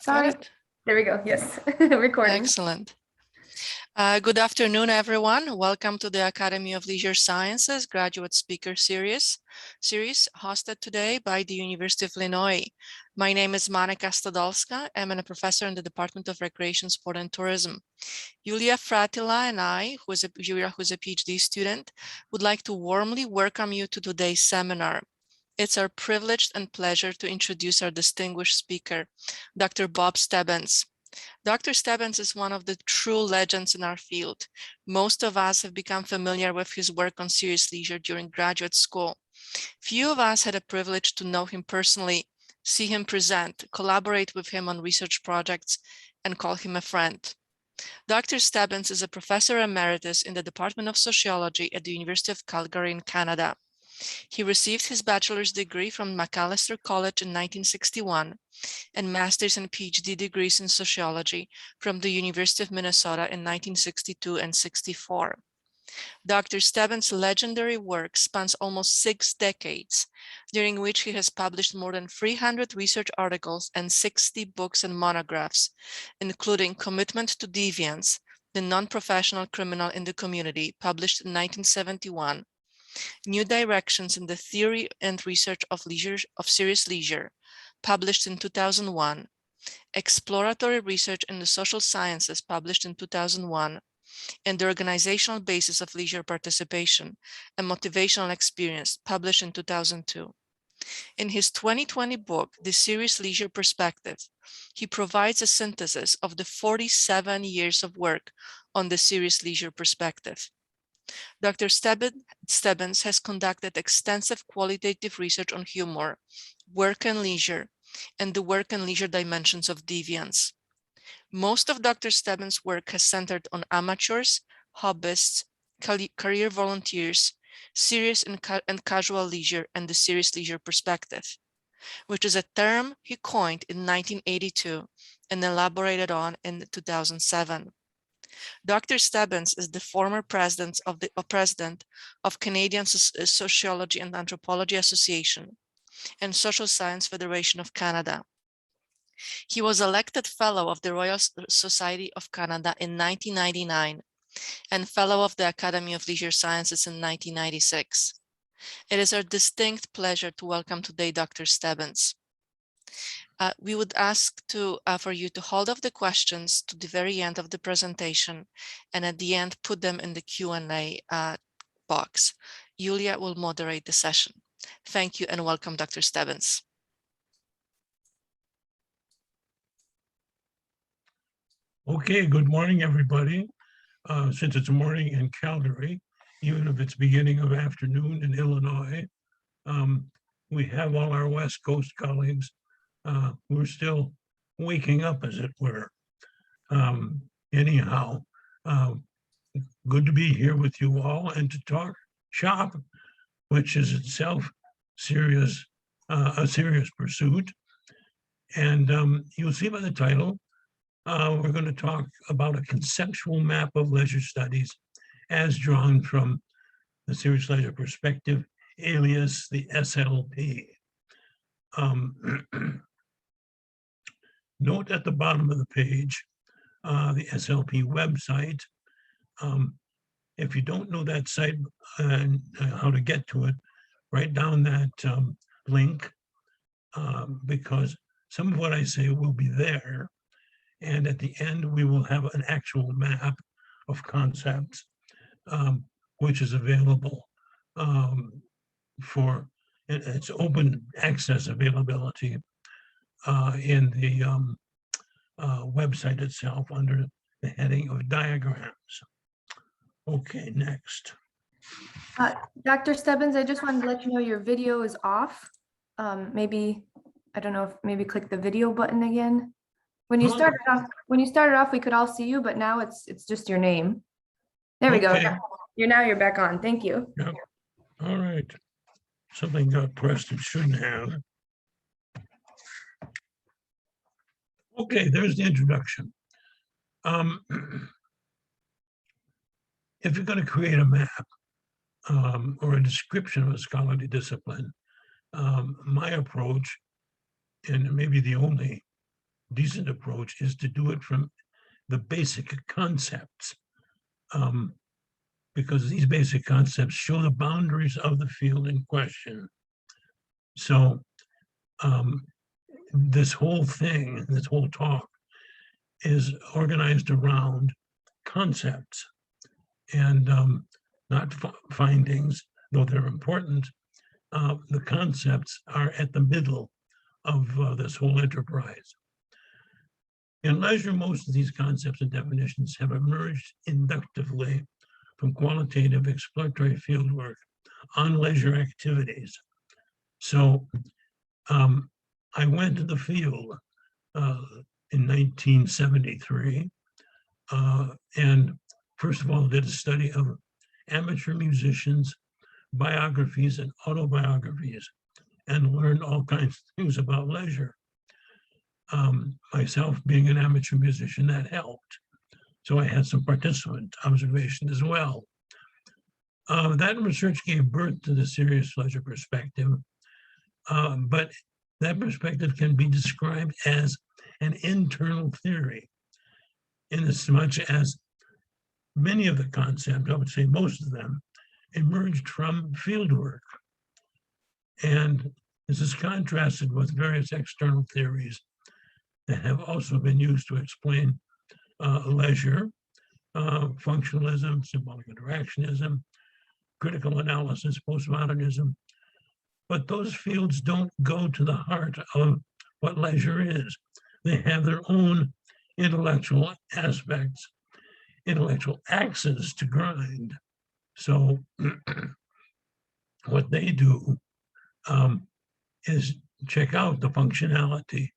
Sorry. There we go. Yes, recording. Excellent. Good afternoon, everyone. Welcome to the Academy of Leisure Sciences Graduate Speaker Series hosted today by the University of Illinois. My name is Monika Stodolska. I'm a professor in the Department of Recreation, Sport, and Tourism. Julia Fratila and I, who's a PhD student, would like to warmly welcome you to today's seminar. It's our privilege and pleasure to introduce our distinguished speaker, Dr. Bob Stebbins. Dr. Stebbins is one of the true legends in our field. Most of us have become familiar with his work on serious leisure during graduate school. Few of us had a privilege to know him personally, see him present, collaborate with him on research projects, and call him a friend. Dr. Stebbins is a professor emeritus in the Department of Sociology at the University of Calgary in Canada. He received his bachelor's degree from Macalester College in 1961 and master's and PhD degrees in sociology from the University of Minnesota in 1962 and 64. Dr. Stebbins' legendary work spans almost 6 decades, during which he has published more than 300 research articles and 60 books and monographs, including Commitment to Deviance, the Non-Professional Criminal in the Community, published in 1971, New Directions in the Theory and Research of Serious Leisure, published in 2001, Exploratory Research in the Social Sciences, published in 2001, and The Organizational Basis of Leisure Participation, a Motivational Experience, published in 2002. In his 2020 book, The Serious Leisure Perspective, he provides a synthesis of the 47 years of work on the serious leisure perspective. Dr. Stebbins has conducted extensive qualitative research on humor, work and leisure, and the work and leisure dimensions of deviance. Most of Dr. Stebbins' work has centered on amateurs, hobbyists, career volunteers, serious and casual leisure, and the serious leisure perspective, which is a term he coined in 1982 and elaborated on in 2007. Dr. Stebbins is the former president of Canadian Sociology and Anthropology Association and Social Science Federation of Canada. He was elected Fellow of the Royal Society of Canada in 1999 and Fellow of the Academy of Leisure Sciences in 1996. It is our distinct pleasure to welcome today Dr. Stebbins. We would ask for you to hold off the questions to the very end of the presentation, and at the end, put them in the Q&A box. Julia will moderate the session. Thank you and welcome, Dr. Stebbins. Okay, good morning, everybody. Since it's morning in Calgary, even if it's beginning of afternoon in Illinois, we have all our West Coast colleagues. We're still waking up, as it were. Anyhow, good to be here with you all and to talk shop, which is itself a serious pursuit. And you'll see by the title, we're going to talk about a conceptual map of leisure studies as drawn from the serious leisure perspective, alias the SLP. Note at the bottom of the page, the SLP website. If you don't know that site and how to get to it, write down that link, because some of what I say will be there. And at the end, we will have an actual map of concepts, which is available for its open access availability in the website itself under the heading of diagrams. Okay, next. Dr. Stebbins, I just wanted to let you know your video is off. Maybe, I don't know if maybe click the video button again. When you started off, we could all see you, but now it's just your name. There we go. You're back on. Thank you. Yep. All right. Something got pressed it shouldn't have. Okay, there's the introduction. If you're going to create a map or a description of a scholarly discipline, my approach, and maybe the only decent approach is to do it from the basic concepts, because these basic concepts show the boundaries of the field in question. So this whole thing, this whole talk is organized around concepts and not findings, though they're important. The concepts are at the middle of this whole enterprise. In leisure, most of these concepts and definitions have emerged inductively from qualitative exploratory fieldwork on leisure activities. So I went to the field in 1973 and first of all did a study of amateur musicians, biographies and autobiographies, and learned all kinds of things about leisure. Myself being an amateur musician, that helped. So I had some participant observation as well. That research gave birth to the serious leisure perspective, but that perspective can be described as an internal theory, in as much as many of the concepts, I would say most of them, emerged from fieldwork. And this is contrasted with various external theories that have also been used to explain leisure, functionalism, symbolic interactionism, critical analysis, postmodernism. But those fields don't go to the heart of what leisure is. They have their own intellectual aspects, intellectual axes to grind. So what they do is check out the functionality,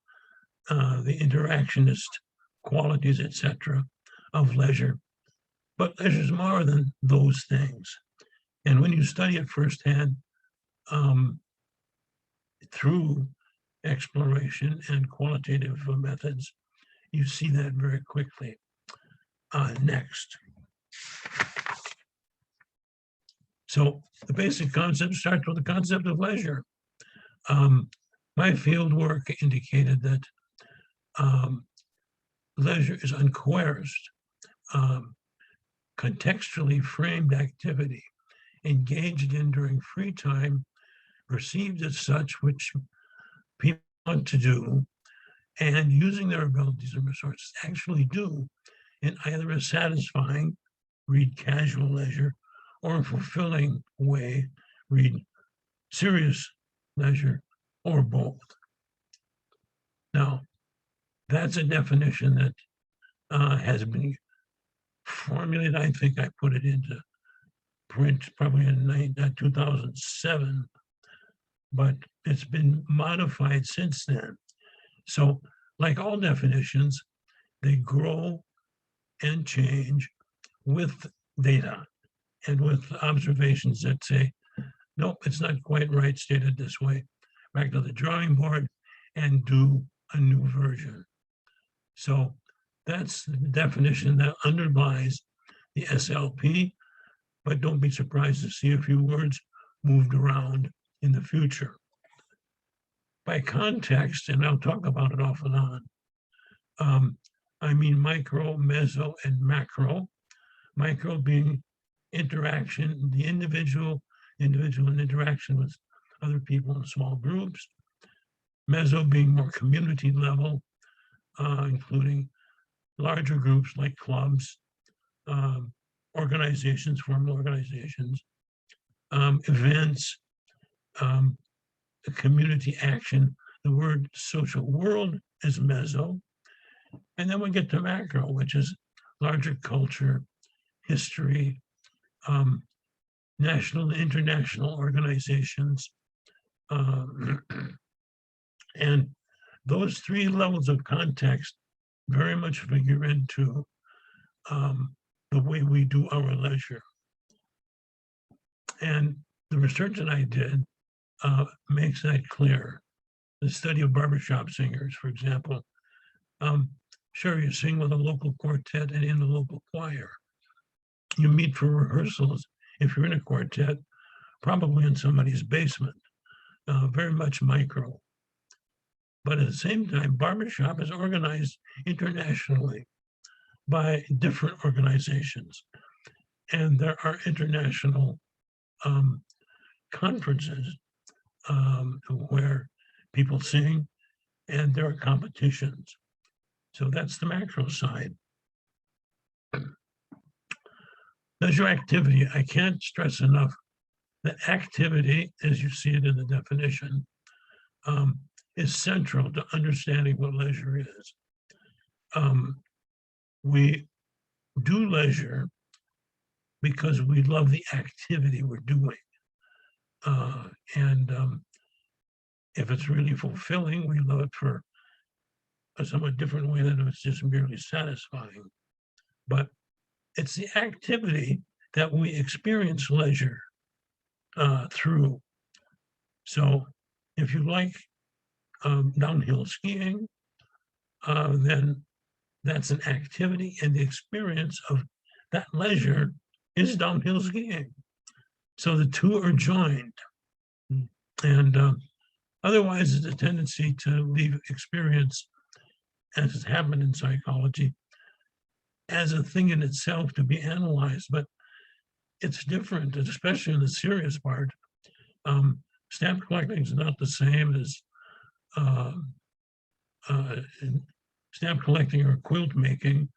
the interactionist qualities, etc., of leisure. But leisure is more than those things. And when you study it firsthand through exploration and qualitative methods, you see that very quickly. Next. So the basic concept starts with the concept of leisure. My field work indicated that leisure is uncoerced, contextually framed activity engaged in during free time, perceived as such, which people want to do, and using their abilities and resources actually do in either a satisfying, read casual leisure, or a fulfilling way, read serious leisure, or both. Now, that's a definition that has been formulated. I think I put it into print probably in 2007, but it's been modified since then. So like all definitions, they grow and change with data and with observations that say, nope, it's not quite right stated this way. Back to the drawing board and do a new version. So that's the definition that underlies the SLP, but don't be surprised to see a few words moved around in the future. By context, and I'll talk about it off and on, I mean micro, meso, and macro. Micro being interaction, the individual and interaction with other people in small groups. Meso being more community level, including larger groups like clubs, organizations, formal organizations, events, community action. The word social world is meso. And then we get to macro, which is larger culture, history, national and international organizations. And those three levels of context very much figure into the way we do our leisure. And the research that I did makes that clear. The study of barbershop singers, for example. Sure, you sing with a local quartet and in the local choir. You meet for rehearsals, if you're in a quartet, probably in somebody's basement, very much micro. But at the same time, barbershop is organized internationally by different organizations. And there are international conferences where people sing, and there are competitions. So that's the macro side. Leisure activity, I can't stress enough that activity, as you see it in the definition, is central to understanding what leisure is. We do leisure because we love the activity we're doing. If it's really fulfilling, we love it for a somewhat different way than if it's just merely satisfying. But it's the activity that we experience leisure through. So if you like downhill skiing, then that's an activity, and the experience of that leisure is downhill skiing. So the two are joined. And otherwise, there's a tendency to leave experience, as has happened in psychology, as a thing in itself to be analyzed, but it's different, especially in the serious part. Stamp collecting is not the same as stamp collecting or quilt making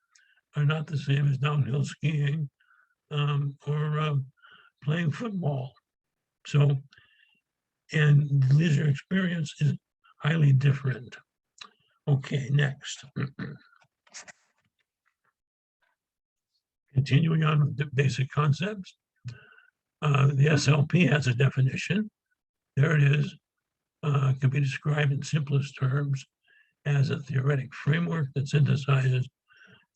are not the same as downhill skiing or playing football. So, and the leisure experience is highly different. Okay, next. Continuing on with the basic concepts. The SLP has a definition. There it is. Can be described in simplest terms as a theoretic framework that synthesizes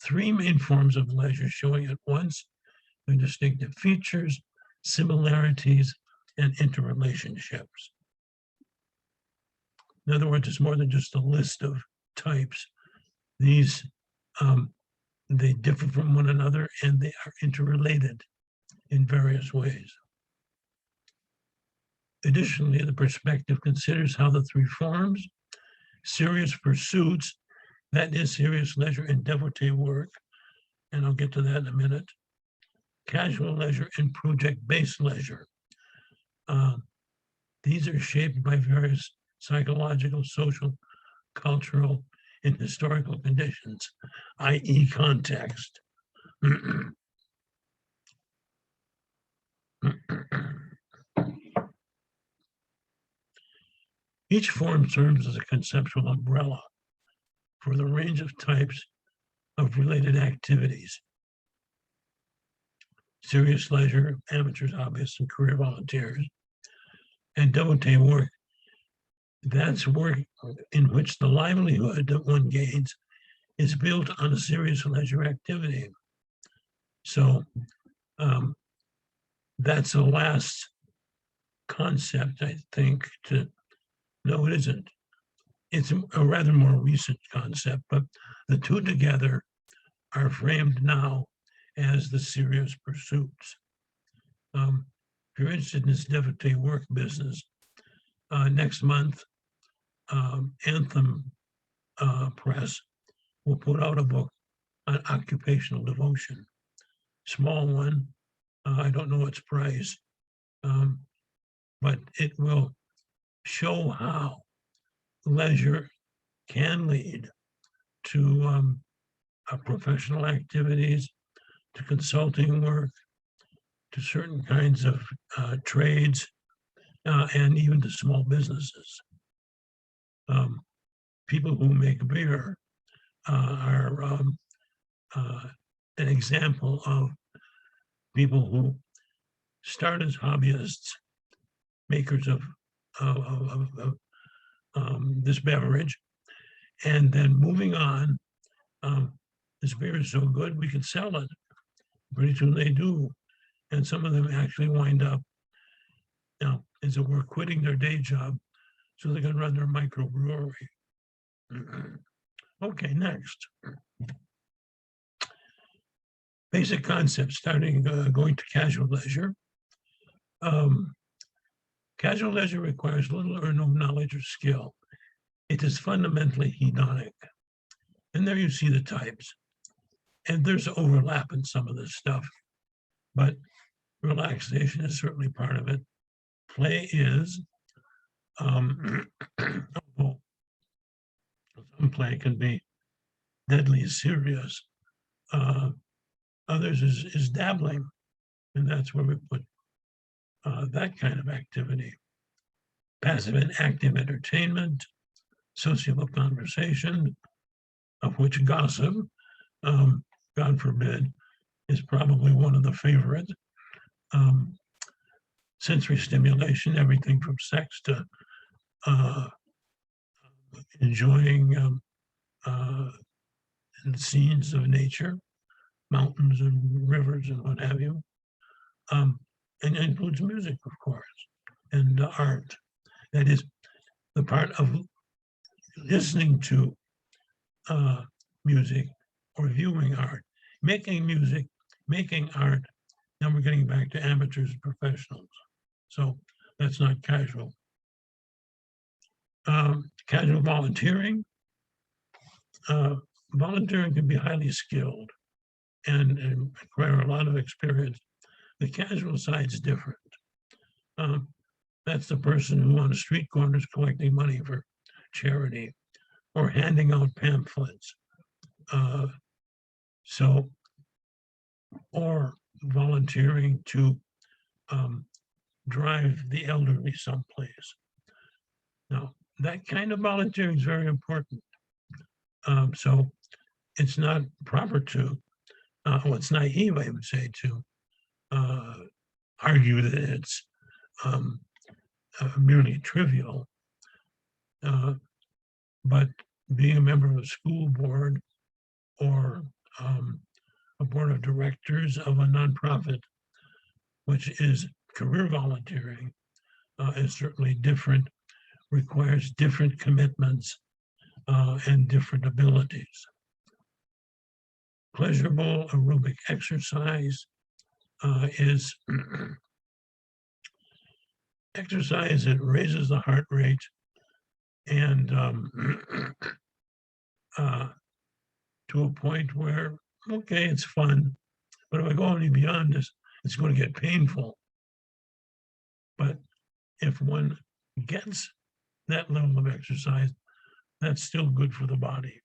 three main forms of leisure, showing at once their distinctive features, similarities, and interrelationships. In other words, it's more than just a list of types. These, they differ from one another, and they are interrelated in various ways. Additionally, the perspective considers how the three forms, serious pursuits, that is serious leisure and devotee work, and I'll get to that in a minute, casual leisure and project-based leisure. These are shaped by various psychological, social, cultural, and historical conditions, i.e. context. Each form serves as a conceptual umbrella for the range of types of related activities. Serious leisure, amateurs, hobbyists, and career volunteers. And devotee work, that's work in which the livelihood that one gains is built on a serious leisure activity. So that's the last concept, I think, to, no, it isn't. It's a rather more recent concept, but the two together are framed now as the serious pursuits. If you're interested in this devotee work business, next month, Anthem Press will put out a book on occupational devotion. Small one, I don't know its price, but it will show how leisure can lead to professional activities, to consulting work, to certain kinds of trades, and even to small businesses. People who make beer are an example of people who start as hobbyists, makers of this beverage, and then moving on, this beer is so good we can sell it. Pretty soon they do, and some of them actually wind up, as it were, quitting their day job so they can run their microbrewery. Okay, next. Basic concepts, starting going to casual leisure. Casual leisure requires little or no knowledge or skill. it is fundamentally hedonic. And there you see the types. And there's overlap in some of this stuff, but relaxation is certainly part of it. Play is, although some play can be deadly serious. Others is dabbling, and that's where we put that kind of activity. Passive and active entertainment, sociable conversation, of which gossip, God forbid, is probably one of the favorite. Sensory stimulation, everything from sex to enjoying scenes of nature, mountains and rivers and what have you. And it includes music, of course, and art. That is the part of listening to music or viewing art, making music, making art. Now we're getting back to amateurs and professionals. So that's not casual. Casual volunteering. Volunteering can be highly skilled and require a lot of experience. The casual side is different. That's the person who on the street corner is collecting money for charity or handing out pamphlets. Or volunteering to drive the elderly someplace. Now, that kind of volunteering is very important. So it's not proper to, well, it's naive, I would say, to argue that it's merely trivial. But being a member of a school board or a board of directors of a nonprofit, which is career volunteering, is certainly different, requires different commitments and different abilities. Pleasurable aerobic exercise is exercise that raises the heart rate and to a point where, okay, it's fun, but if I go any beyond this, it's going to get painful. But if one gets that level of exercise, that's still good for the body.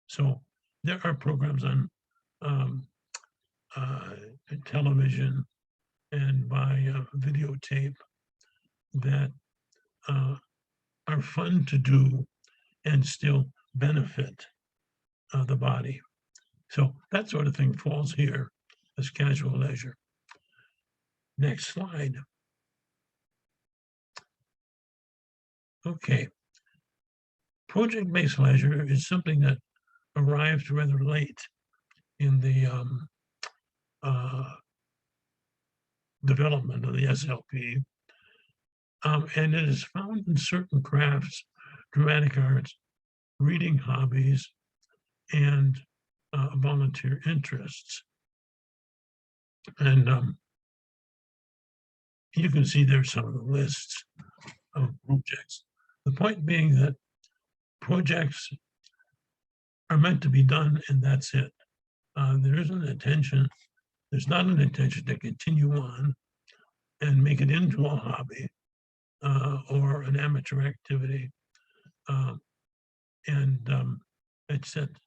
So there are programs on television and by videotape that are fun to do and still benefit the body. So that sort of thing falls here as casual leisure. Next slide. Okay. Project-based leisure is something that arrived rather late in the development of the SLP. And it is found in certain crafts, dramatic arts, reading hobbies, and volunteer interests. And you can see there's some of the lists of projects. The point being that projects are meant to be done and that's it. There isn't an intention, there's not an intention to continue on and make it into a hobby or an amateur activity. It's at the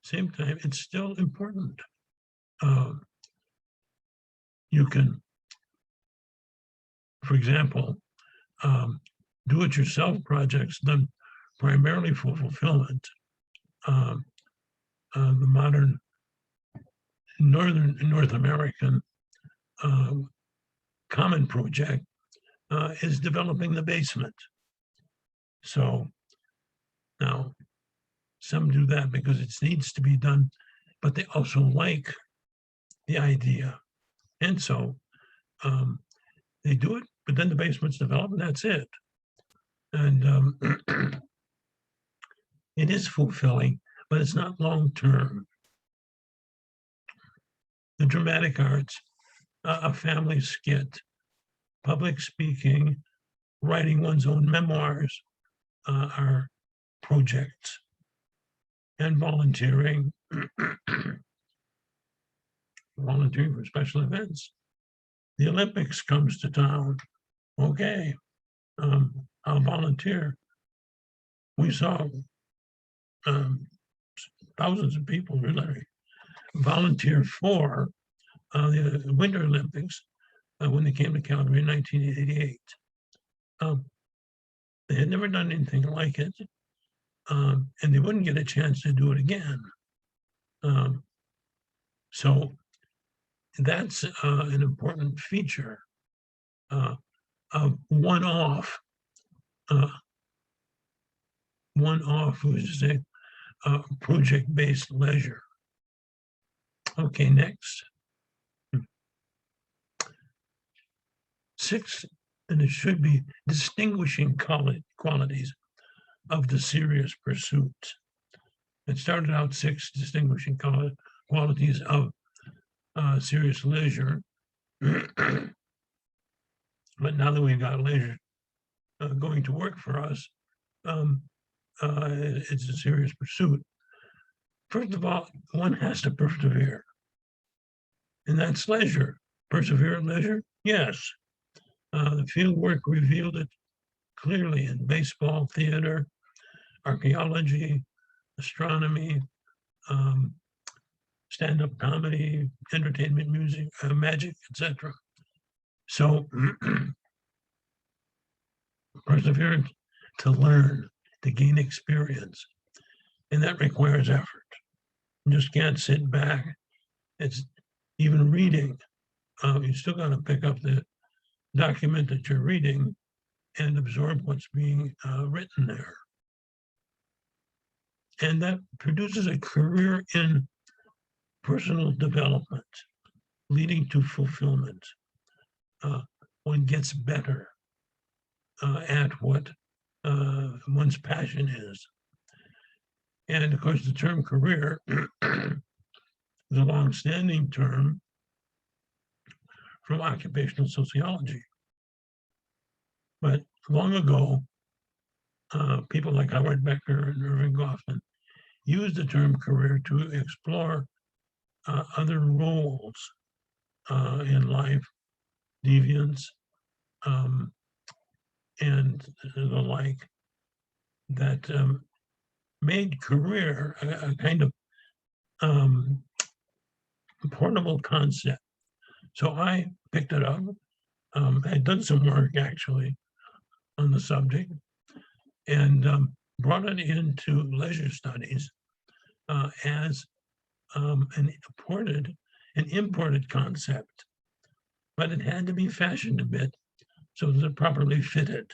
same time, it's still important. You can, for example, do-it-yourself projects done primarily for fulfillment. The modern North American common project is developing the basement. So now some do that because it needs to be done, but they also like the idea. And so they do it, but then the basement's developed and that's it. And it is fulfilling, but it's not long-term. The dramatic arts, a family skit, public speaking, writing one's own memoirs are projects and volunteering, volunteering for special events. The Olympics comes to town. Okay, I'll volunteer. We saw thousands of people really volunteer for the Winter Olympics when they came to Calgary in 1988. They had never done anything like it, and they wouldn't get a chance to do it again. So that's an important feature of one-off, which is a project-based leisure. Okay, next. 6, and it should be distinguishing qualities of the serious pursuit. It started out 6 distinguishing qualities of serious leisure. But now that we've got leisure going to work for us, it's a serious pursuit. First of all, one has to persevere. And that's leisure. Persevere at leisure? Yes. The field work revealed it clearly in baseball, theater, archaeology, astronomy, stand-up comedy, entertainment, music, magic, etc. So perseverance to learn, to gain experience, and that requires effort. You just can't sit back. It's even reading. You still got to pick up the document that you're reading and absorb what's being written there. And that produces a career in personal development, leading to fulfillment. One gets better at what one's passion is. And of course, the term career is a long-standing term from occupational sociology. But long ago, people like Howard Becker and Irving Goffman used the term career to explore other roles in life, deviance, and the like, that made career a kind of portable concept. So I picked it up. I'd done some work actually on the subject and brought it into leisure studies as an imported concept, but it had to be fashioned a bit so that it properly fitted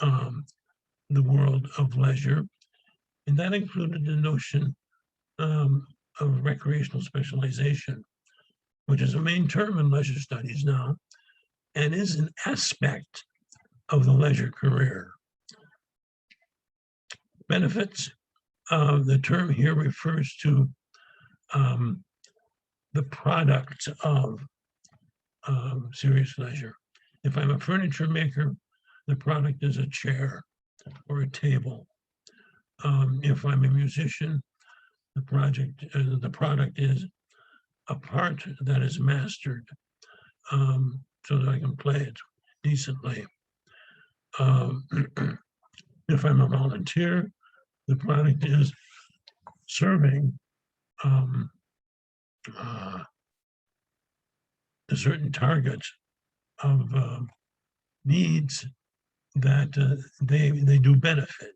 the world of leisure. And that included the notion of recreational specialization, which is a main term in leisure studies now, and is an aspect of the leisure career. Benefits, the term here refers to the product of serious leisure. If I'm a furniture maker, the product is a chair or a table. If I'm a musician, the product is a part that is mastered so that I can play it decently. If I'm a volunteer, the product is serving a certain target of needs that they do benefit.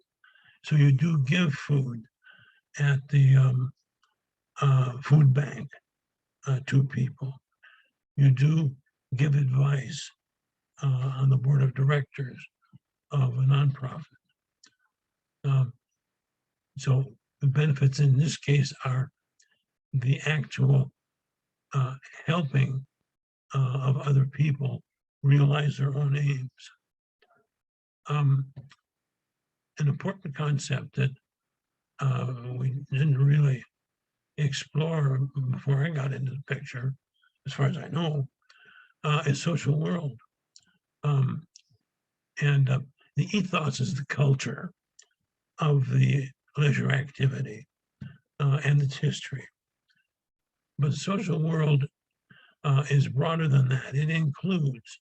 So you do give food at the food bank to people. You do give advice on the board of directors of a nonprofit. So the benefits in this case are the actual helping of other people realize their own aims. An important concept that we didn't really explore before I got into the picture, as far as I know, is social world. And the ethos is the culture of the leisure activity and its history. But the social world is broader than that. It includes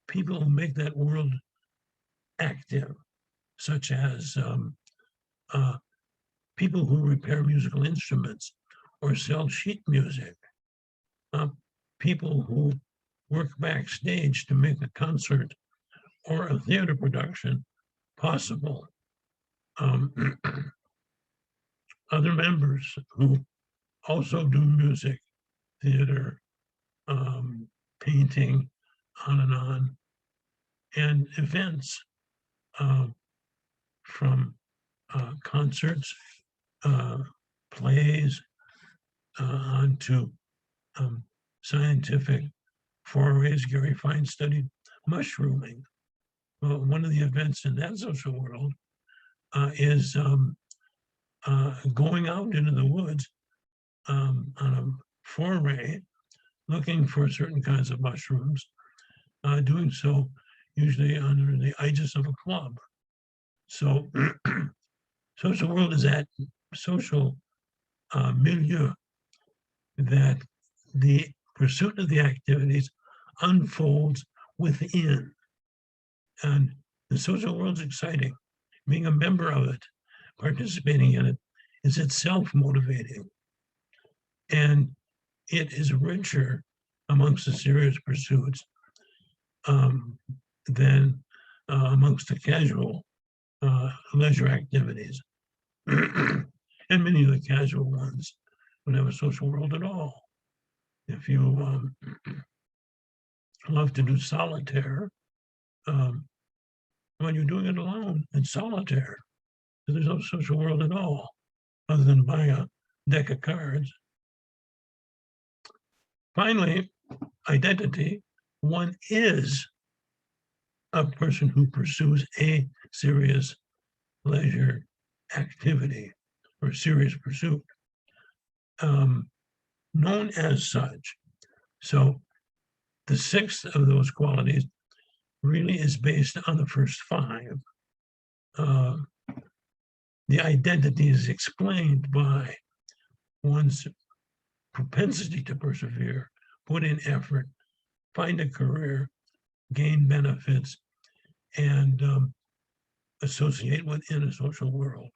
people who make that world active, such as people who repair musical instruments or sell sheet music, people who work backstage to make a concert or a theater production possible. Other members who also do music, theater, painting, on, and events from concerts, plays, on to scientific forays. Gary Fine studied mushrooming. Well, one of the events in that social world is going out into the woods on a foray, looking for certain kinds of mushrooms, doing so usually under the aegis of a club. So social world is that social milieu that the pursuit of the activities unfolds within. And the social world's exciting. Being a member of it, participating in it, is itself motivating. And it is richer amongst the serious pursuits than amongst the casual leisure activities. And many of the casual ones don't have a social world at all. If you love to do solitaire, when you're doing it alone in solitaire, there's no social world at all, other than buying a deck of cards. Finally, identity. One is a person who pursues a serious leisure activity or serious pursuit, known as such. So the sixth of those qualities really is based on the first five. The identity is explained by one's propensity to persevere, put in effort, find a career, gain benefits, and associate within a social world.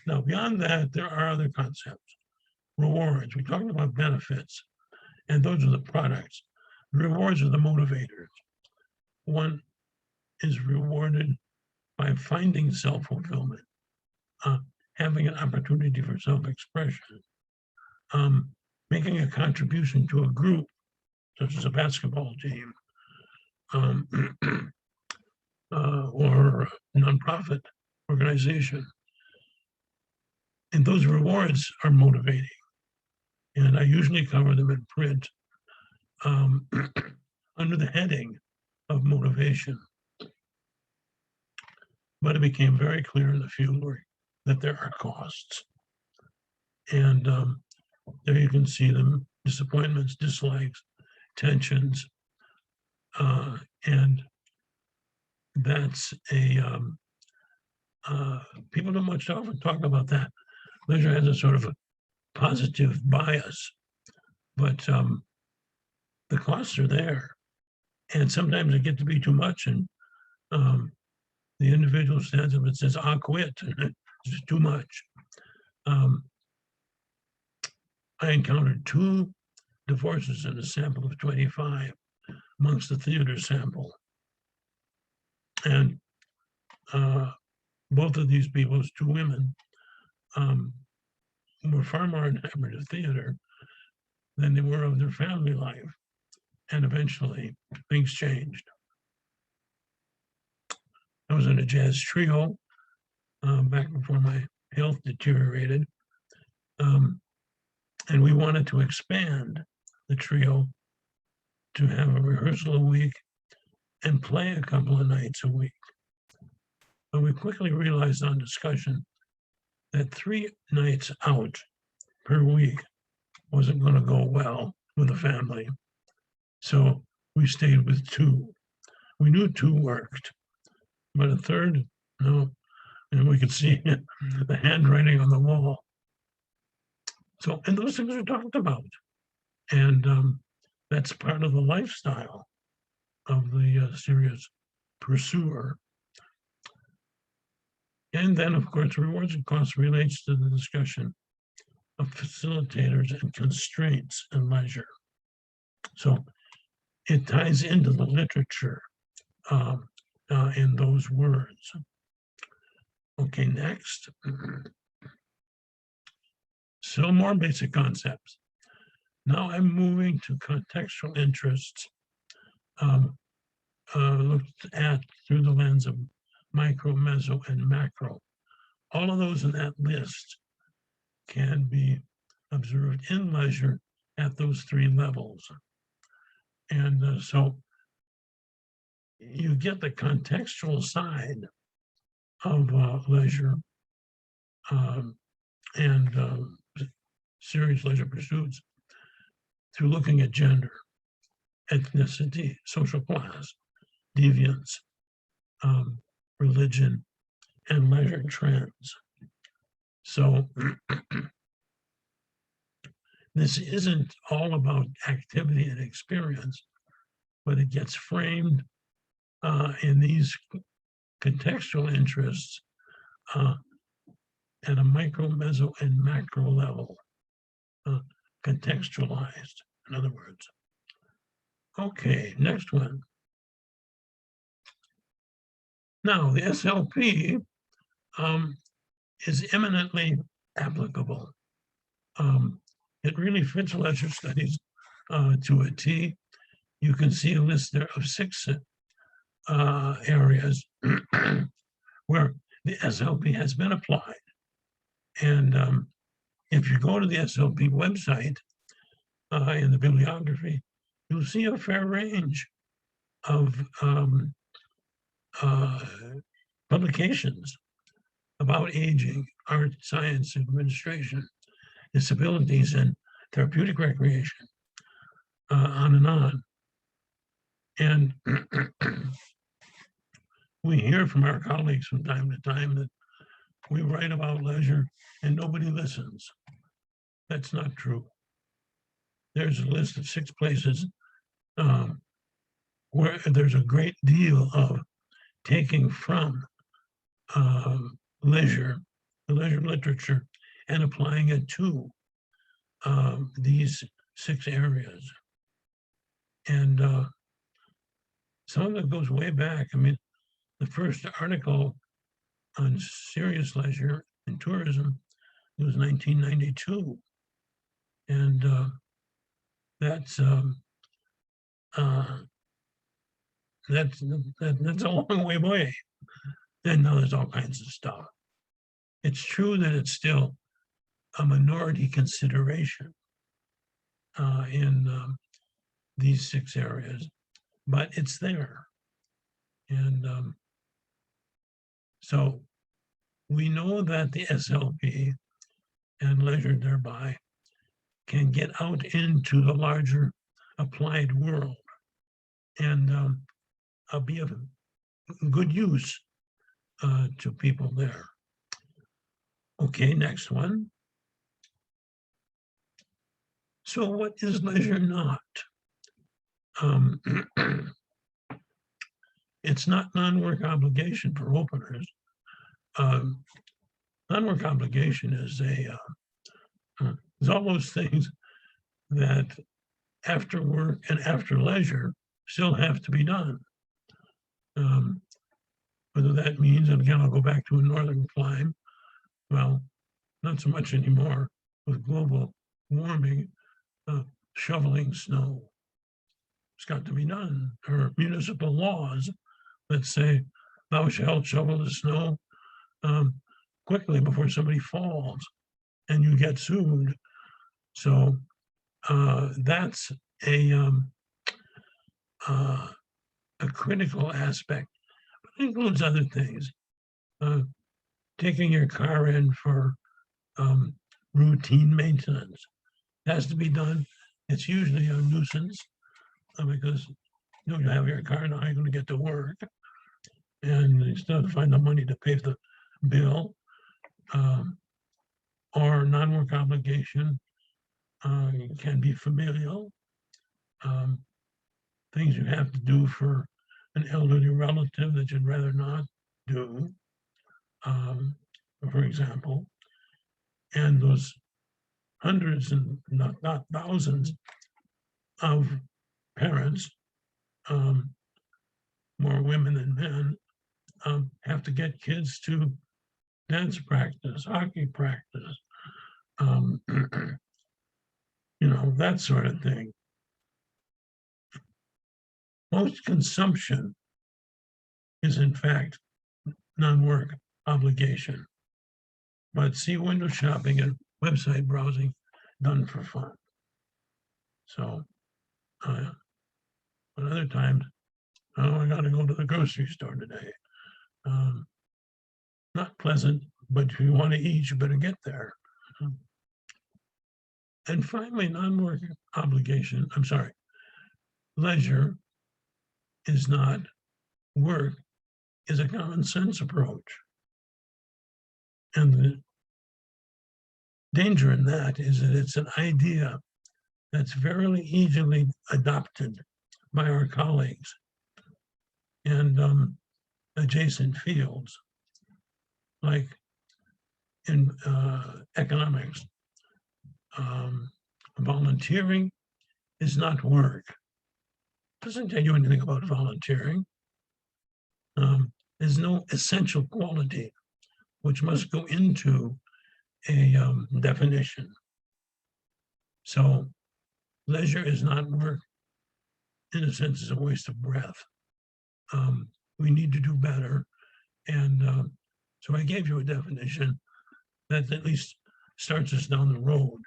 Now, beyond that, there are other concepts. Rewards, we talked about benefits, and those are the products. The rewards are the motivators. One is rewarded by finding self-fulfillment, having an opportunity for self-expression, making a contribution to a group, such as a basketball team, or a nonprofit organization. And those rewards are motivating. And I usually cover them in print under the heading of motivation. But it became very clear in the field work that there are costs. And there you can see them: disappointments, dislikes, tensions. And that's people don't much often talk about that. Leisure has a sort of a positive bias, but the costs are there. And sometimes it gets to be too much, and the individual stands up and says, "I'll quit," and it's just too much. I encountered 2 divorces in a sample of 25 amongst the theater sample. And both of these people, 2 women, were far more enamored of theater than they were of their family life. And eventually things changed. I was in a jazz trio back before my health deteriorated. And we wanted to expand the trio to have a rehearsal a week and play a couple of nights a week. But we quickly realized on discussion that 3 nights out per week wasn't going to go well with the family. So we stayed with 2. we knew 2 worked, but a third, no. And we could see the handwriting on the wall. So, and those things are talked about. And that's part of the lifestyle of the serious pursuer. And then, of course, rewards and costs relates to the discussion of facilitators and constraints and leisure. So it ties into the literature in those words. Okay, next. So more basic concepts. Now I'm moving to contextual interests looked at through the lens of micro, meso, and macro. All of those in that list can be observed in leisure at those 3 levels. And so you get the contextual side of leisure and serious leisure pursuits through looking at gender, ethnicity, social class, deviance, religion, and leisure trends. So this isn't all about activity and experience, but it gets framed in these contextual interests at a micro, meso, and macro level, contextualized, in other words. Okay, next one. Now, the SLP is eminently applicable. It really fits leisure studies to a T. You can see a list there of 6 areas where the SLP has been applied. And if you go to the SLP website in the bibliography, you'll see a fair range of publications about aging, art, science, administration, disabilities, and therapeutic recreation, on and on. And we hear from our colleagues from time to time that we write about leisure and nobody listens. That's not true. There's a list of 6 places where there's a great deal of taking from leisure, the leisure literature, and applying it to these 6 areas. And some of it goes way back. I mean, the first article on serious leisure and tourism was 1992. And that's a long way away. And now there's all kinds of stuff. It's true that it's still a minority consideration in these 6 areas, but it's there. And so we know that the SLP and leisure thereby can get out into the larger applied world and be of good use to people there. Okay, next one. So what is leisure not? It's not non-work obligation for openers. Non-work obligation is is all those things that after work and after leisure still have to be done. Whether that means, and again, I'll go back to a northern climb, well, not so much anymore with global warming, shoveling snow. It's got to be done. There are municipal laws that say, thou shalt shovel the snow quickly before somebody falls and you get sued. So that's a critical aspect, but it includes other things. Taking your car in for routine maintenance has to be done. It's usually a nuisance because you know, you have your car, now you're going to get to work. And you still have to find the money to pay the bill. Or non-work obligation can be familial. Things you have to do for an elderly relative that you'd rather not do, for example. And those hundreds and not thousands of parents, more women than men, have to get kids to dance practice, hockey practice, you know, that sort of thing. Most consumption is in fact non-work obligation, but see window shopping and website browsing done for fun. So, but other times, oh, I got to go to the grocery store today. Not pleasant, but if you want to eat, you better get there. And finally, non-work obligation, I'm sorry, leisure is not work, is a common sense approach. And the danger in that is that it's an idea that's very easily adopted by our colleagues and adjacent fields, like in economics. Volunteering is not work. Doesn't tell you anything about volunteering. There's no essential quality which must go into a definition. So leisure is not work. In a sense, it's a waste of breath. We need to do better. And so I gave you a definition that at least starts us down the road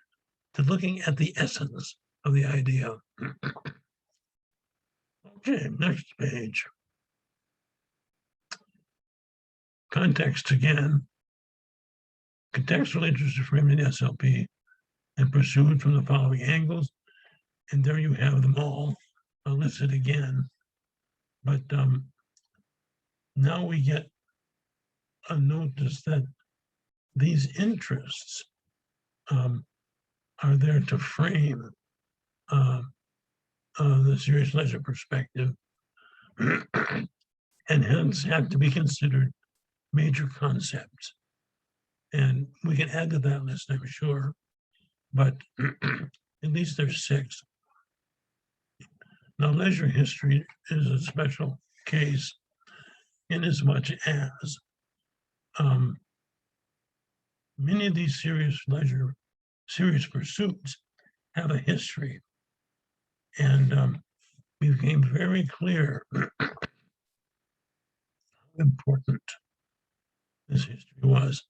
to looking at the essence of the idea. Okay, next page. Context again. Contextual interest is framed in SLP and pursued from the following angles. And there you have them all listed again. But now we get a notice that these interests are there to frame the serious leisure perspective and hence have to be considered major concepts. And we can add to that list, I'm sure, but at least there's 6. Now, leisure history is a special case in as much as many of these serious pursuits have a history. And we became very clear how important this history was.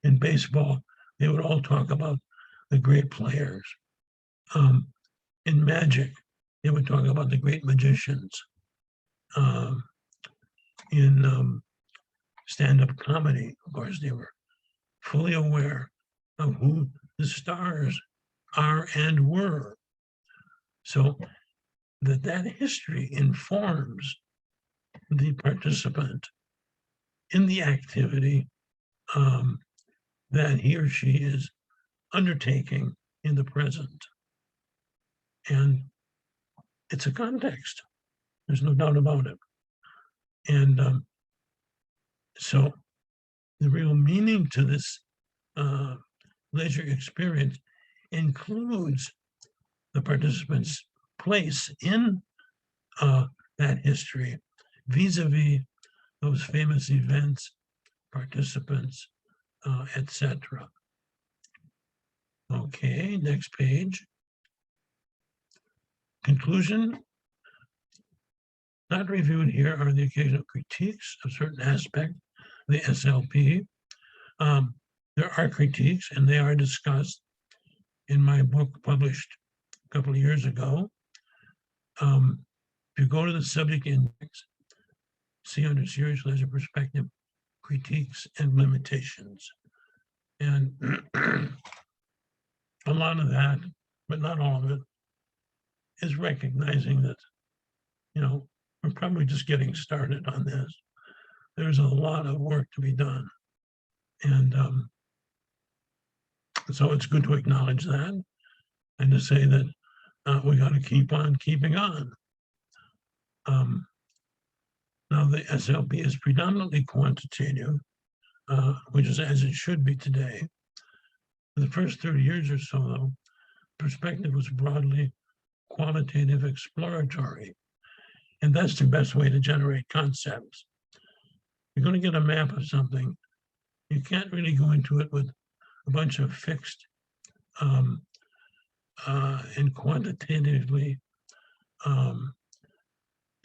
In baseball, they would all talk about the great players. In magic, they would talk about the great magicians. In stand-up comedy, of course, they were fully aware of who the stars are and were. So that history informs the participant in the activity that he or she is undertaking in the present. And it's a context. There's no doubt about it. And so the real meaning to this leisure experience includes the participant's place in that history vis-a-vis those famous events, participants, etc. Okay, next page. Conclusion. Not reviewed here are the occasional critiques of certain aspects of the SLP. There are critiques and they are discussed in my book published a couple of years ago. If you go to the subject index, see under serious leisure perspective, critiques and limitations. And a lot of that, but not all of it, is recognizing that, you know, we're probably just getting started on this. There's a lot of work to be done. And so it's good to acknowledge that and to say that we got to keep on keeping on. Now the SLP is predominantly quantitative, which is as it should be today. For the first 30 years or so, though, perspective was broadly qualitative exploratory. And that's the best way to generate concepts. You're going to get a map of something. You can't really go into it with a bunch of fixed and quantitatively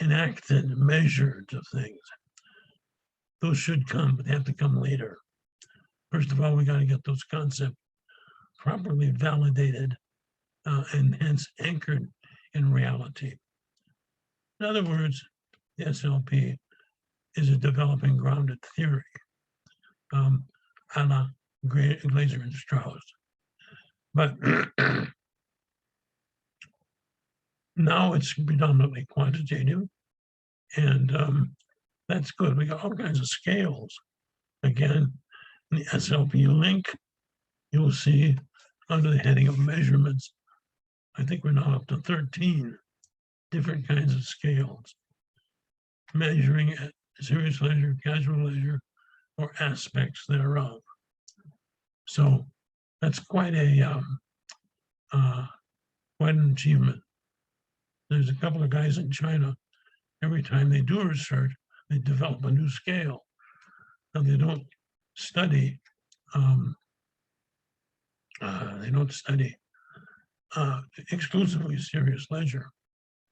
enacted measures of things. Those should come, but they have to come later. First of all, we got to get those concepts properly validated and hence anchored in reality. In other words, the SLP is a developing grounded theory, a la Glaser and Strauss. But now it's predominantly quantitative, and that's good. We got all kinds of scales. Again, in the SLP link, you'll see under the heading of measurements, I think we're now up to 13 different kinds of scales, measuring at serious leisure, casual leisure, or aspects thereof. So that's quite an achievement. There's a couple of guys in China, every time they do research, they develop a new scale. Now they don't study, exclusively serious leisure,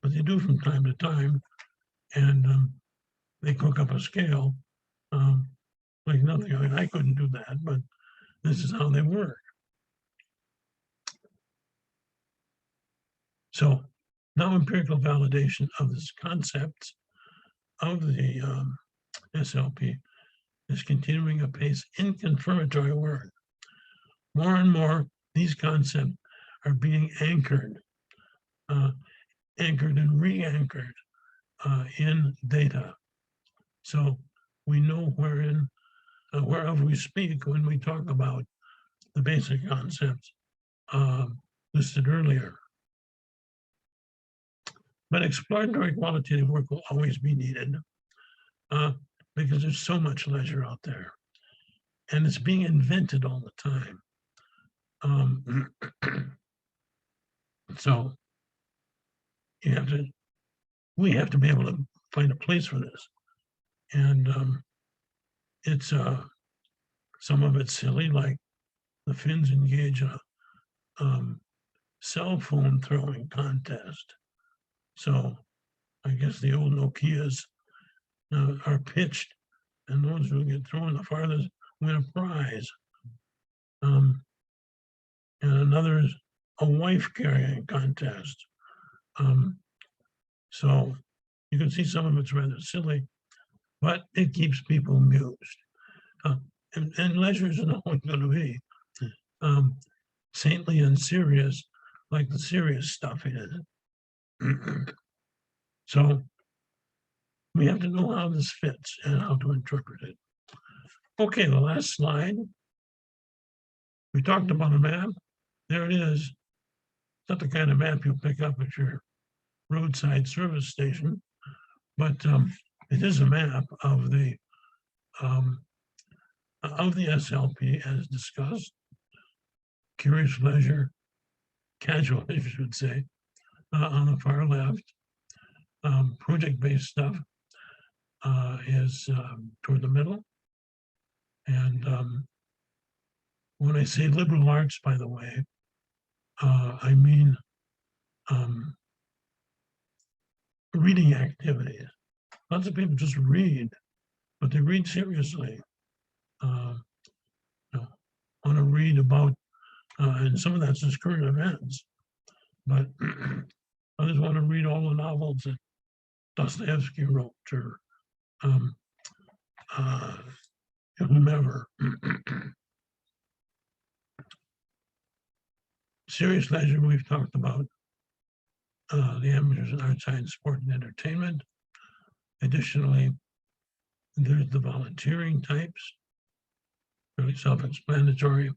but they do from time to time, and they cook up a scale like nothing. I mean, I couldn't do that, but this is how they work. So now empirical validation of this concept of the SLP is continuing apace in confirmatory work. More and more, these concepts are being anchored and re-anchored in data. So we know whereof we speak when we talk about the basic concepts listed earlier. But exploratory qualitative work will always be needed because there's so much leisure out there, and it's being invented all the time. So we have to be able to find a place for this, and it's some of it's silly, like the Finns engage in a cell phone throwing contest. So I guess the old Nokias are pitched, and those who get thrown the farthest win a prize. And another is a wife carrying contest. So you can see some of it's rather silly, but it keeps people amused. And leisure isn't always going to be saintly and serious like the serious stuff is. So we have to know how this fits and how to interpret it. Okay, the last slide. We talked about a map. There it is. It's not the kind of map you'll pick up at your roadside service station, but it is a map of the SLP as discussed. Curious leisure, casual, I should say, on the far left. Project-based stuff is toward the middle. And when I say liberal arts, by the way, I mean reading activities. Lots of people just read, but they read seriously. Want to read about, and some of that's just current events, but others want to read all the novels that Dostoevsky wrote, or whomever. Serious leisure, we've talked about the amateurs in art, science, sport, and entertainment. Additionally, there's the volunteering types, really self-explanatory.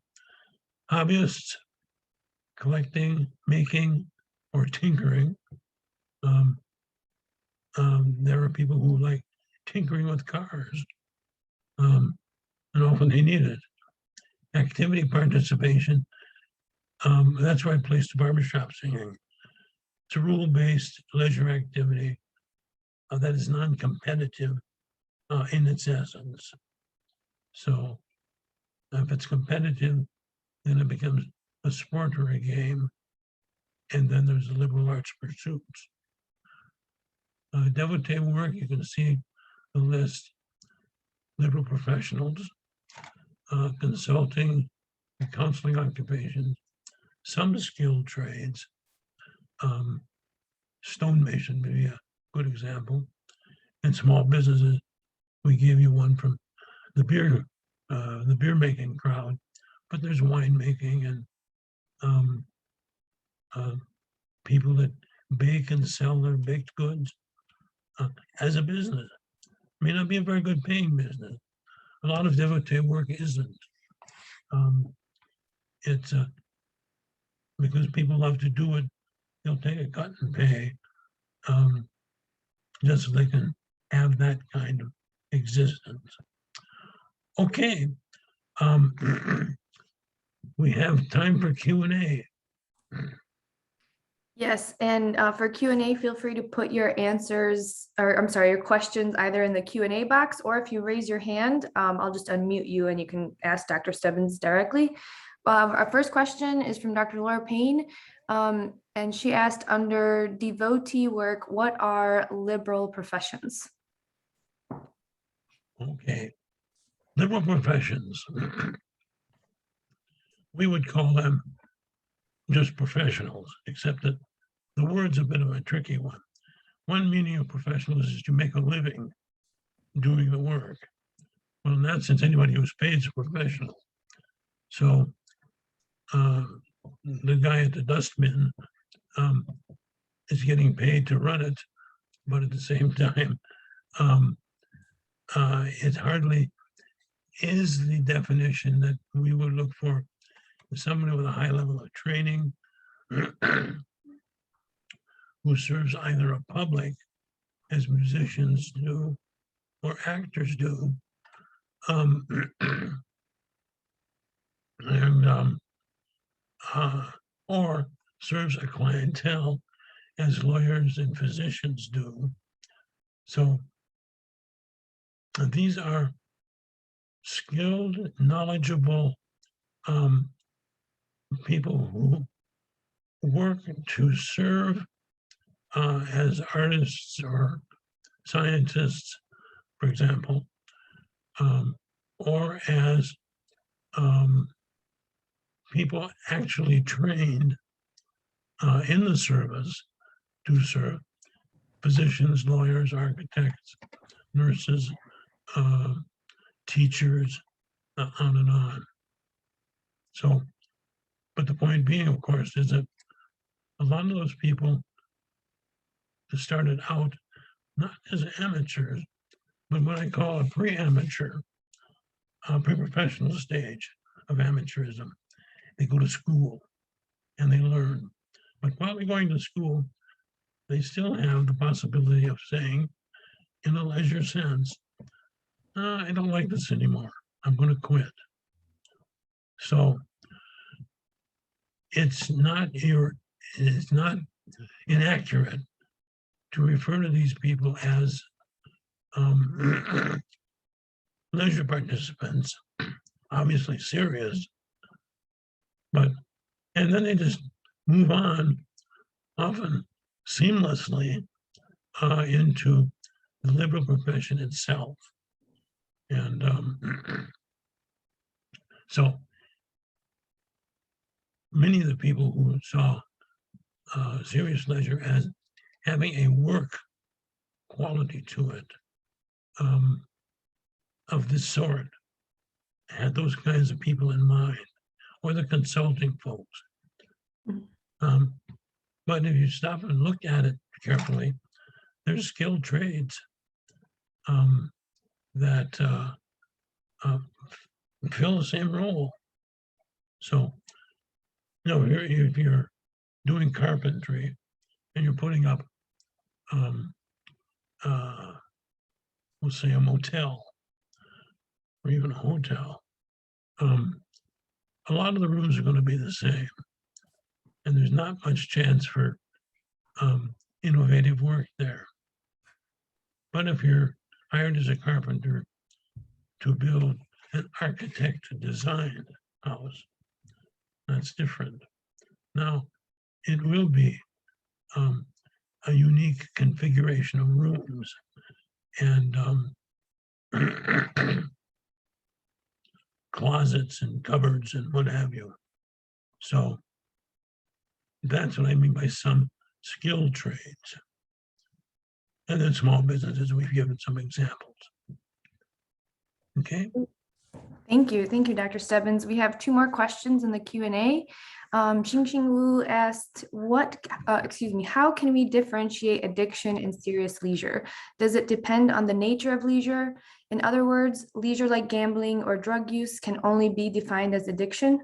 Hobbyists, collecting, making, or tinkering. There are people who like tinkering with cars, and often they need it. Activity participation, that's why I placed the barbershop singing. It's a rule-based leisure activity that is non-competitive in its essence. So if it's competitive, then it becomes a sport or a game. And then there's the liberal arts pursuits. Devotee work, you can see the list. Liberal professionals, consulting, and counseling occupations, some skilled trades. Stonemason would be a good example. And small businesses, we gave you one from the beer making crowd, but there's wine making and people that bake and sell their baked goods as a business. May not be a very good paying business. A lot of devotee work isn't. It's because people love to do it, they'll take a cut and pay just so they can have that kind of existence. Okay, we have time for Q&A. Yes, and for Q&A, feel free to put your answers, or I'm sorry, your questions either in the Q&A box, or if you raise your hand, I'll just unmute you and you can ask Dr. Stebbins directly. Our first question is from Dr. Laura Payne, and she asked, under devotee work, what are liberal professions? Okay, liberal professions. We would call them just professionals, except that the word's a bit of a tricky one. One meaning of professionals is to make a living doing the work. Well, in that sense, anybody who's paid is a professional. So the guy at the dustbin is getting paid to run it, but at the same time, it hardly is the definition that we would look for. Somebody with a high level of training who serves either a public, as musicians do, or actors do, or serves a clientele, as lawyers and physicians do. So these are skilled, knowledgeable people who work to serve as artists or scientists, for example, or as people actually trained in the service to serve: physicians, lawyers, architects, nurses, teachers, on and on. So, but the point being, of course, is that a lot of those people started out not as amateurs, but what I call a pre-amateur, pre-professional stage of amateurism. They go to school and they learn. But while they're going to school, they still have the possibility of saying, in a leisure sense, I don't like this anymore. I'm going to quit. So it's not inaccurate to refer to these people as leisure participants, obviously serious, and then they just move on, often seamlessly, into the liberal profession itself. And so many of the people who saw serious leisure as having a work quality to it of this sort had those kinds of people in mind, or the consulting folks. But if you stop and look at it carefully, there's skilled trades. that fill the same role. So, if you're doing carpentry and you're putting up, we'll say a motel or even a hotel, a lot of the rooms are going to be the same, and there's not much chance for innovative work there. But if you're hired as a carpenter to build an architect-designed house, that's different. Now, it will be a unique configuration of rooms and closets and cupboards and what have you. So that's what I mean by some skilled trades. And then small businesses, we've given some examples. Okay. Thank you, Dr. Stebbins. We have 2 more questions in the Q&A. Xing Wu asked, how can we differentiate addiction and serious leisure? Does it depend on the nature of leisure? In other words, leisure like gambling or drug use can only be defined as addiction?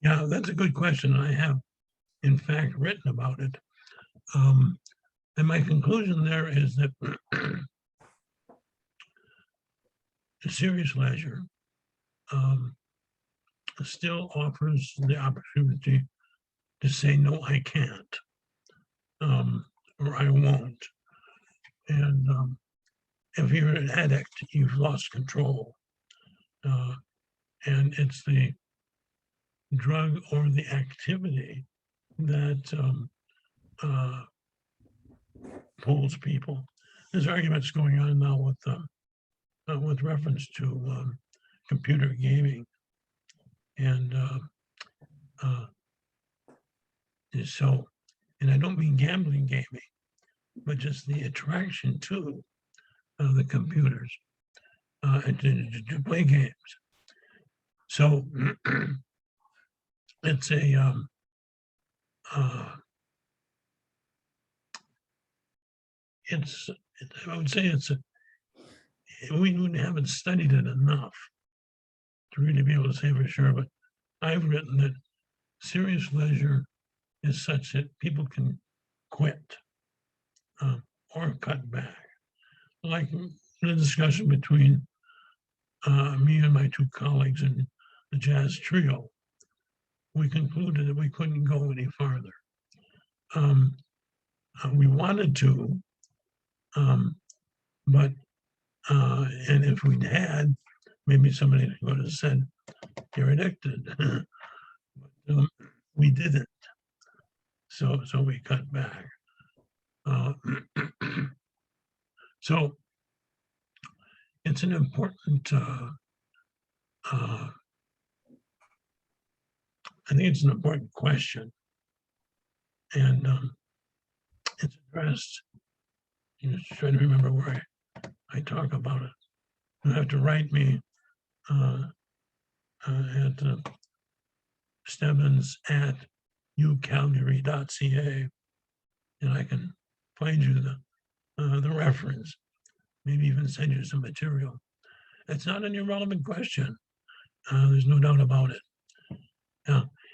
Yeah, that's a good question. I have, in fact, written about it. And my conclusion there is that serious leisure still offers the opportunity to say, no, I can't, or I won't. And if you're an addict, you've lost control. And it's the drug or the activity that pulls people. There's arguments going on now with reference to computer gaming. And and I don't mean gambling gaming, but just the attraction to the computers and to play games. So it's I would say we haven't studied it enough to really be able to say for sure, but I've written that serious leisure is such that people can quit or cut back. Like the discussion between me and my 2 colleagues in the jazz trio, we concluded that we couldn't go any farther. We wanted to, but and if we'd had, maybe somebody would have said, you're addicted. But, we didn't. So we cut back. So it's an important, I think it's an important question. And it's addressed, just trying to remember where I talk about it. You have to write me at Stebbins at ucalgary.ca, and I can find you the reference, maybe even send you some material. It's not an irrelevant question. There's no doubt about it.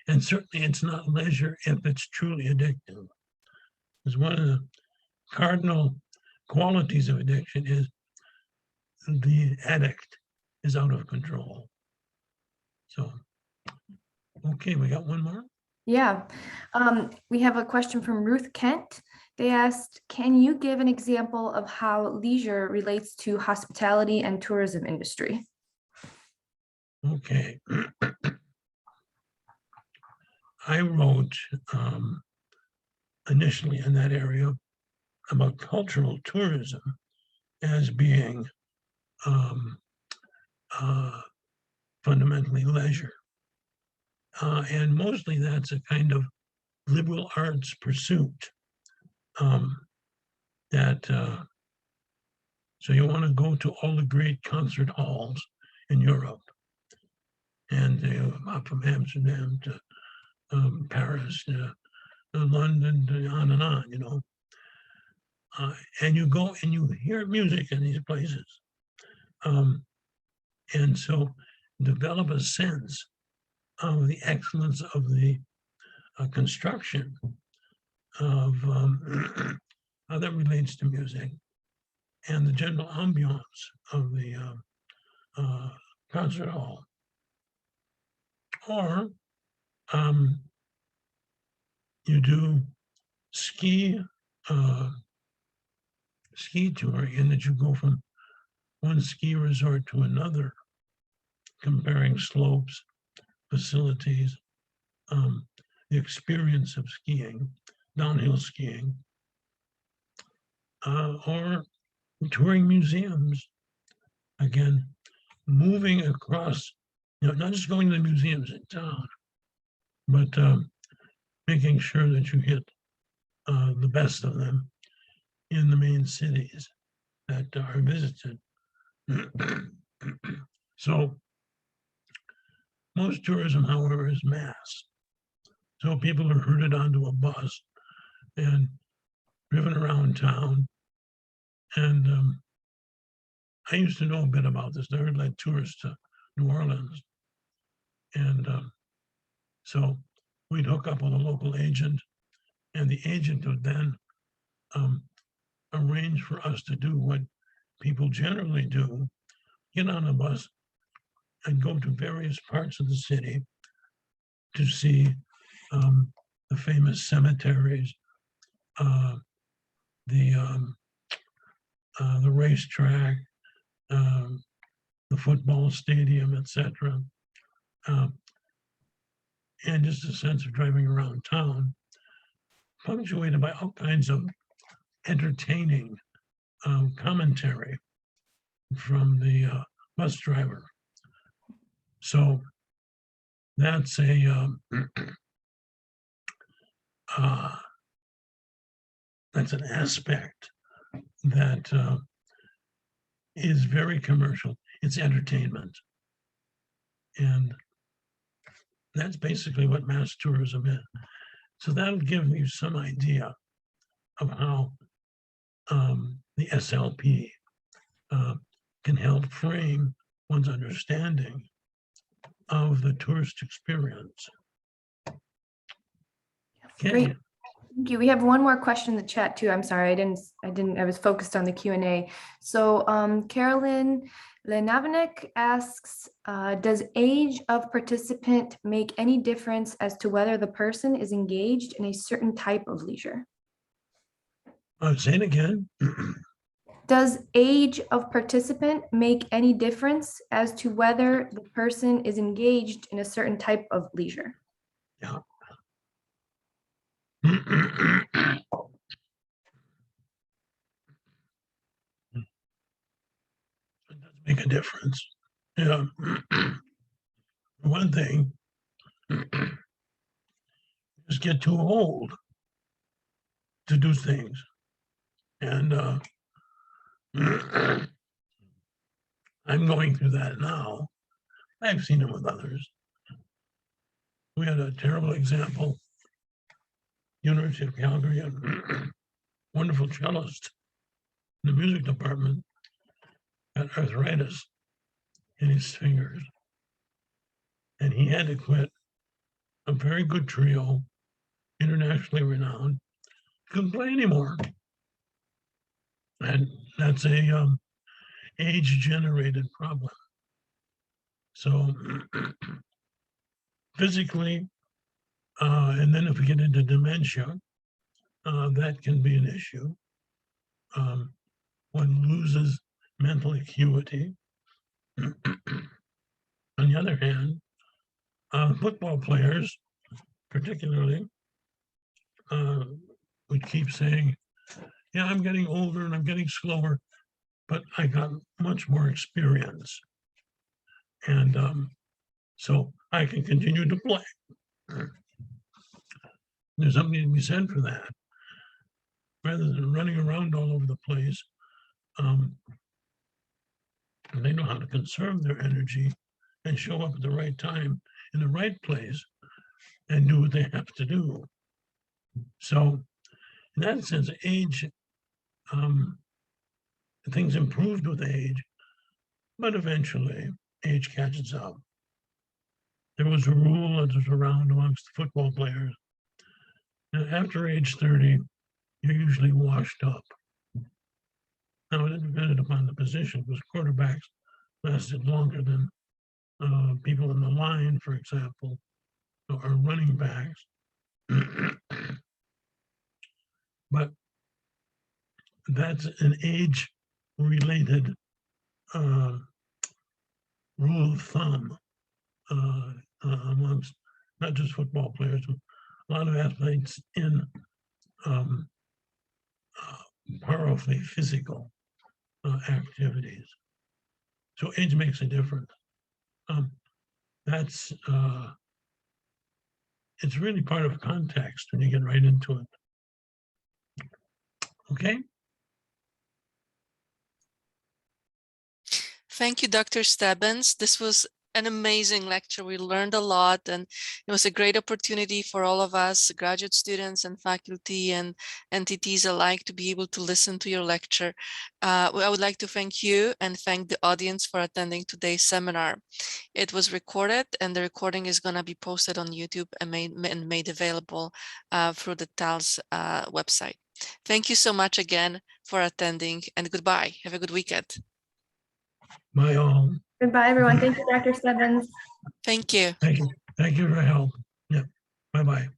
And certainly it's not leisure if it's truly addictive. Because one of the cardinal qualities of addiction is the addict is out of control. So, okay, we got one more. Yeah, we have a question from Ruth Kent. They asked, can you give an example of how leisure relates to hospitality and tourism industry? Okay. I wrote initially in that area about cultural tourism as being fundamentally leisure. And mostly that's a kind of liberal arts pursuit so you want to go to all the great concert halls in Europe, and from Amsterdam to Paris to London, to on and on, And you go and you hear music in these places. And so develop a sense of the excellence of the construction of how that relates to music and the general ambiance of the concert hall. Or you do ski touring, in that you go from one ski resort to another, comparing slopes, facilities, the experience of skiing, downhill skiing, or touring museums. Again, moving across, not just going to the museums in town, but making sure that you hit the best of them in the main cities that are visited. So most tourism, however, is mass. So people are herded onto a bus and driven around town. And I used to know a bit about this. I heard like tourists to New Orleans. And so we'd hook up with a local agent, and the agent would then arrange for us to do what people generally do: get on a bus and go to various parts of the city to see the famous cemeteries, the racetrack, the football stadium, etc. And just a sense of driving around town, punctuated by all kinds of entertaining commentary from the bus driver. So that's that's an aspect that is very commercial. It's entertainment. And that's basically what mass tourism is. So that'll give you some idea of how the SLP can help frame one's understanding of the tourist experience. Okay. Great. Thank you. We have one more question in the chat too. I'm sorry, I was focused on the Q&A. So Carolyn Lenavanek asks, does age of participant make any difference as to whether the person is engaged in a certain type of leisure? Say it again. Does age of participant make any difference as to whether the person is engaged in a certain type of leisure? Yeah. It does make a difference. Yeah. One thing, just get too old to do things. And I'm going through that now. I've seen it with others. We had a terrible example. University of Calgary, a wonderful cellist in the music department, had arthritis in his fingers. And he had to quit a very good trio, internationally renowned. Couldn't play anymore. And that's a age-generated problem. So physically, and then if we get into dementia, that can be an issue. One loses mental acuity. On the other hand, football players, particularly, would keep saying, yeah, I'm getting older and I'm getting slower, but I got much more experience. And so I can continue to play. There's something to be said for that. Rather than running around all over the place, they know how to conserve their energy and show up at the right time in the right place and do what they have to do. So in that sense, age things improved with age, but eventually age catches up. There was a rule that was around amongst the football players. And after age 30, you're usually washed up. Now, it depended upon the position, because quarterbacks lasted longer than people in the line, for example, or running backs. But that's an age-related rule of thumb amongst not just football players, but a lot of athletes in powerfully physical activities. So age makes a difference. That's it's really part of context when you get right into it. Okay. Thank you, Dr. Stebbins. This was an amazing lecture. We learned a lot, and it was a great opportunity for all of us, graduate students and faculty and entities alike, to be able to listen to your lecture. I would like to thank you and thank the audience for attending today's seminar. It was recorded, and the recording is going to be posted on YouTube and made available through the TALS website. Thank you so much again for attending, and goodbye. Have a good weekend. Bye all. Goodbye, everyone. Thank you, Dr. Stebbins. Thank you. Thank you. Thank you for your help. Yeah. Bye-bye.